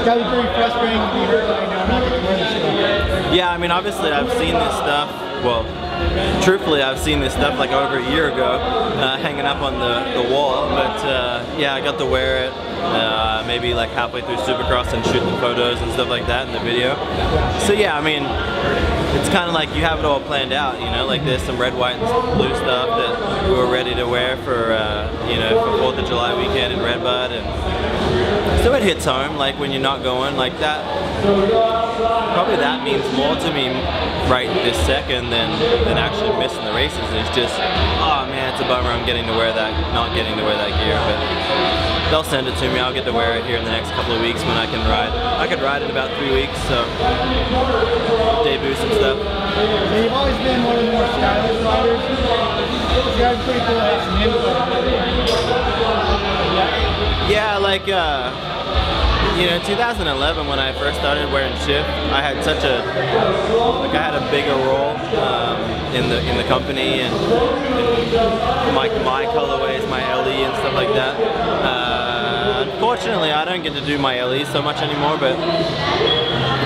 gotta be pretty frustrating to be hurt right now, not get to wear this stuff. Yeah, I mean, obviously I've seen this stuff, well, truthfully I've seen this stuff like over a year ago, hanging up on the wall, but yeah, I got to wear it maybe like halfway through Supercross and shoot the photos and stuff like that in the video. So yeah, I mean, it's kind of like you have it all planned out, you know, like there's some red, white, and blue stuff that we were ready to wear for, you know, for 4th of July weekend in Redbud, and so it hits home, like when you're not going like that. Probably that means more to me right this second than actually missing the races. It's just, oh man, it's a bummer I'm getting to wear that, not getting to wear that gear, but they'll send it to me. I'll get to wear it here in the next couple of weeks when I can ride. I could ride in about 3 weeks, so debut some stuff. So you've always been one of the more stylish riders. You guys pretty cool to have some hints on. Yeah, like you know, 2011 when I first started wearing shift, I had such a I had a bigger role in the company and my colorways, my LE and stuff like that. Unfortunately, I don't get to do my LE so much anymore, but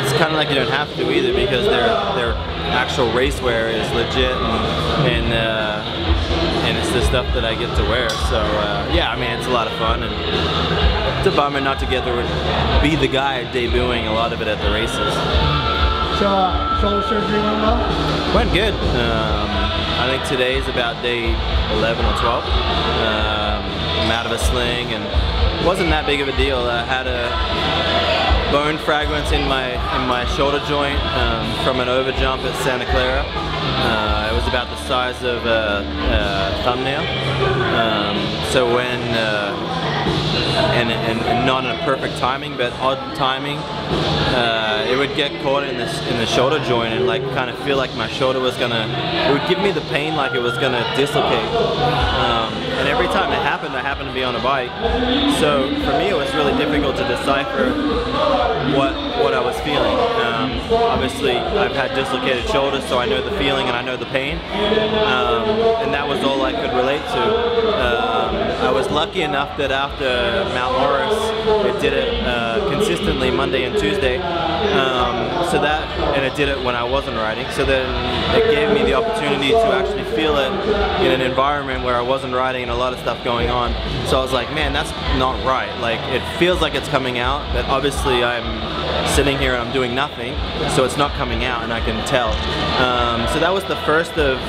it's kind of like you don't have to either because their actual racewear is legit and it's the stuff that I get to wear. So yeah, I mean, it's a lot of fun, and it's a bummer not to get to be the guy debuting a lot of it at the races. So shoulder surgery went well? Went good. I think today's about day 11 or 12. I'm out of a sling and it wasn't that big of a deal. I had a bone fragment in my shoulder joint from an overjump at Santa Clara. It was about the size of a thumbnail. So when and not in a perfect timing, but odd timing, it would get caught in the shoulder joint and like kind of feel like my shoulder was gonna. It would give me the pain like it was gonna dislocate. And every time it happened, I happened to be on a bike. So for me, it was really difficult to decipher what I was feeling. Obviously, I've had dislocated shoulders, so I know the feeling and I know the pain, and that was all I could relate to. I was lucky enough that after Mount Morris, it did it consistently Monday and Tuesday, and it did it when I wasn't riding. So then it gave me the opportunity to actually feel it in an environment where I wasn't riding and a lot of stuff going on. So I was like, man, that's not right. Like, it feels like it's coming out, but obviously I'm sitting here and I'm doing nothing, so it's not coming out, and I can tell. So that was the first of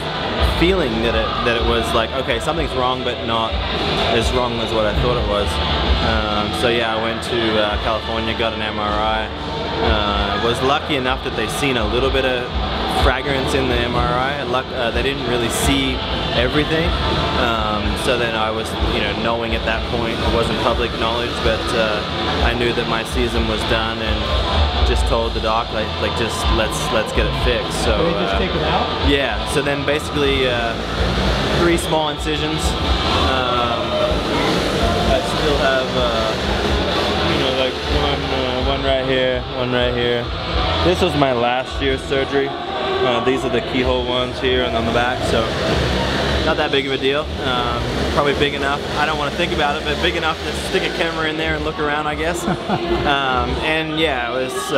feeling that it was like, okay, something's wrong, but not as wrong as what I thought it was. So yeah, I went to California, got an MRI. Was lucky enough that they seen a little bit of fragrance in the MRI. They didn't really see everything. So then I was, you know, knowing at that point, it wasn't public knowledge, but I knew that my season was done, and just told the doc like just let's get it fixed. So did they just take it out? Yeah. So then basically 3 small incisions. I still have you know, like one right here, one right here. This was my last year's surgery. These are the keyhole ones here and on the back, so not that big of a deal. Probably big enough, I don't want to think about it, but big enough to stick a camera in there and look around, I guess. And yeah, it was,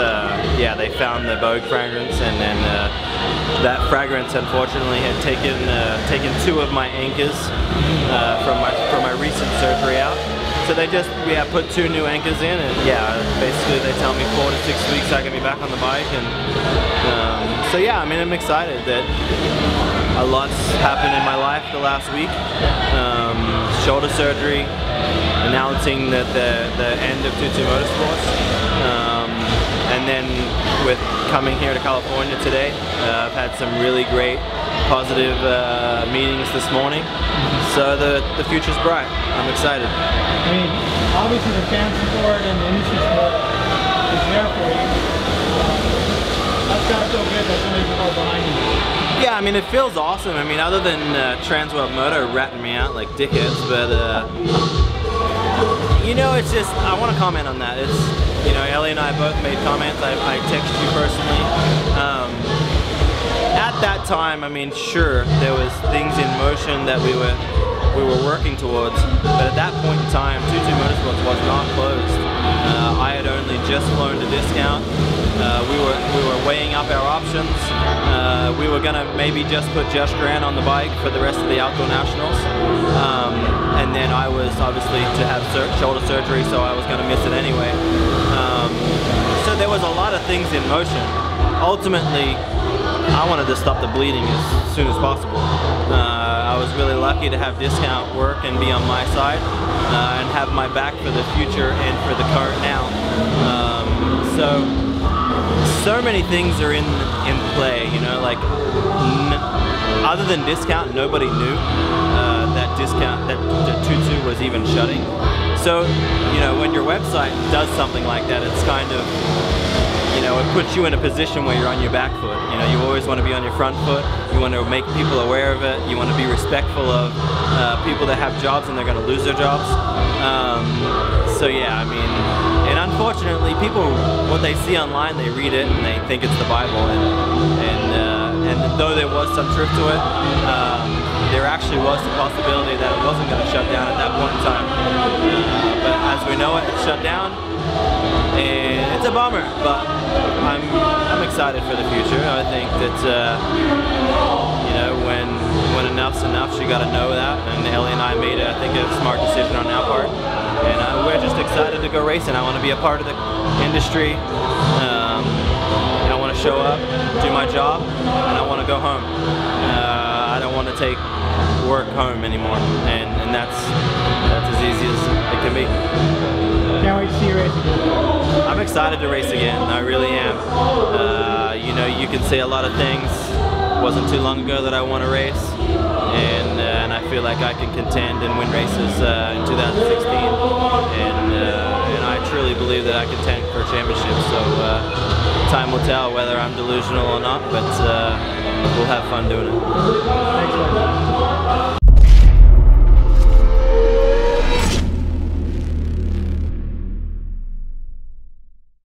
yeah, they found the bogue fragrance, and then that fragrance unfortunately had taken 2 of my anchors from my recent surgery out. So they just, put 2 new anchors in, and yeah, basically they tell me 4 to 6 weeks I can be back on the bike, and so yeah, I mean, I'm excited that a lot's happened in my life the last week. Shoulder surgery, announcing that the end of TwoTwo Motorsports, and then with coming here to California today, I've had some really great positive meetings this morning, so the future's bright. I'm excited. I mean, obviously the fan support and the industry support is there for you. That's gotta feel good that so many people are behind you. Yeah, I mean, it feels awesome. I mean, other than TransWorld Moto ratting me out like dickheads, but you know, it's just, I want to comment on that. It's, you know, Ellie and I both made comments. I texted you personally. At that time, I mean, sure, there was things in motion that we were working towards, but at that point in time, TwoTwo Motorsports was not closed. I had only just flown to discount. We were weighing up our options. We were gonna maybe just put Josh Grant on the bike for the rest of the Outdoor Nationals. And then I was obviously to have shoulder surgery, so I was gonna miss it anyway. So there was a lot of things in motion. Ultimately, I wanted to stop the bleeding as soon as possible. I was really lucky to have discount work and be on my side and have my back for the future and for the current now. So many things are in play, you know, like other than discount, nobody knew that TwoTwo was even shutting. So, you know, when your website does something like that, it's kind of, you know, it puts you in a position where you're on your back foot. You know, you always want to be on your front foot. You want to make people aware of it. You want to be respectful of people that have jobs and they're going to lose their jobs. So yeah, I mean, and unfortunately, people, what they see online, they read it and they think it's the Bible. And though there was some truth to it, there actually was the possibility that it wasn't going to shut down at that point in time. But as we know it, it's shut down. And it's a bummer, but I'm excited for the future. I think that you know, when enough's enough, you got to know that. And Ellie and I made, I think, a smart decision on our part. And we're just excited to go racing. I want to be a part of the industry. I want to show up, do my job, and I want to go home. I don't want to take work home anymore, and that's as easy as it can be. Can't wait to see you race again. I'm excited to race again. I really am. You know, you can say a lot of things. It wasn't too long ago that I won a race, and I feel like I can contend and win races in 2016. And I truly believe that I contend for championships. So time will tell whether I'm delusional or not, but we'll have fun doing it. Thanks, man.